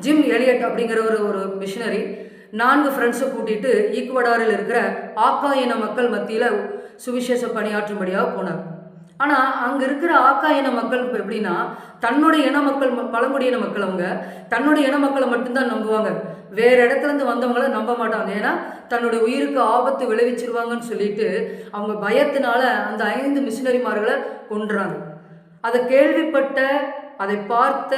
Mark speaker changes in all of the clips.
Speaker 1: Gym Eliot அப்படிங்கிற ஒரு machinery 4 ஃப்ரெண்ட்ஸை கூட்டிகிட்டு ஈக்குவடாரில் இருக்கிற ஆக்கா இன மக்கள் மத்தியில் சுவிசேஷ பணியாற்றும்படியாக போனார். ஆனால் அங்கே இருக்கிற ஆக்கா இன மக்கள் இப்போ எப்படின்னா, தன்னுடைய இன மக்கள் பழங்குடியின மக்கள் அவங்க தன்னுடைய இன மக்களை மட்டும்தான் நம்புவாங்க. வேறு இடத்துலேருந்து வந்தவங்கள நம்ப மாட்டாங்க. ஏன்னா தன்னுடைய உயிருக்கு ஆபத்து விளைவிச்சிருவாங்கன்னு சொல்லிட்டு அவங்க பயத்தினால அந்த 5 மிஷினரிமார்களை கொன்றாங்க. அதை கேள்விப்பட்ட, அதை பார்த்த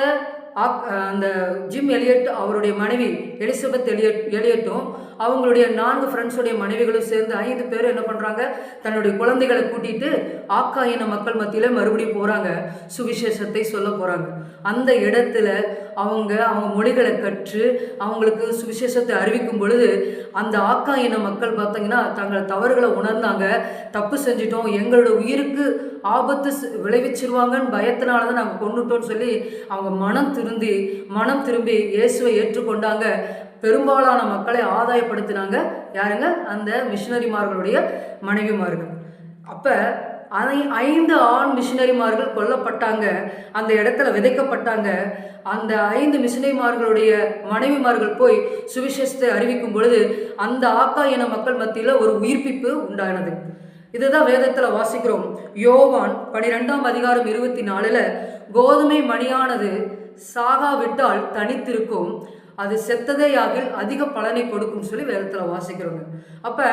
Speaker 1: அந்த ஜிம் எலியட் அவருடைய மனைவி எலிசபெத் எலியட்டும் அவங்களுடைய 4 ஃப்ரெண்ட்ஸுடைய மனைவிகளும் சேர்ந்து 5 பேரும் என்ன பண்ணுறாங்க, தன்னுடைய குழந்தைகளை கூட்டிகிட்டு ஆக்கா இன மக்கள் மத்தியில் மறுபடியும் போகிறாங்க, சுவிசேஷத்தை சொல்ல போகிறாங்க. அந்த இடத்துல அவங்க மொழிகளை கற்று அவங்களுக்கு சுவிசேஷத்தை அறிவிக்கும் பொழுது அந்த ஆக்கா இன மக்கள் பார்த்தீங்கன்னா தங்கள் தவறுகளை உணர்ந்தாங்க. தப்பு செஞ்சிட்டோம், எங்களோட உயிருக்கு ஆபத்து விளைவிச்சிருவாங்கன்னு பயத்தினால தான் நாங்கள் கொண்டுட்டோம்னு சொல்லி அவங்க மனம் திரும்பி இயேசுவை ஏற்றுக்கொண்டாங்க. பெரும்பாலான மக்களை ஆதாயப்படுத்தினாங்க. யாருங்க? அந்த மிஷினரிமார்களுடைய மனைவிமார்கள். அப்போ 5 ஆண் மிஷினரிமார்கள் கொல்லப்பட்டாங்க, அந்த இடத்துல விதைக்கப்பட்டாங்க. அந்த 5 மிஷினரிமார்களுடைய மனைவிமார்கள் போய் சுவிசேஷத்தை அறிவிக்கும் பொழுது அந்த ஆக்கா இன மக்கள் மத்தியில் ஒரு உயிர்ப்பிப்பு உண்டானது. இதுதான் வேதத்தில் வாசிக்கிறோம். யோவான் 12ஆம் அதிகாரம் 24 கோதுமை மணியானது சாகாவிட்டால் தனித்திருக்கும், அது செத்ததேயாகில் அதிக பலனை கொடுக்கும் சொல்லி வேதத்தில் வாசிக்கிறோங்க. அப்போ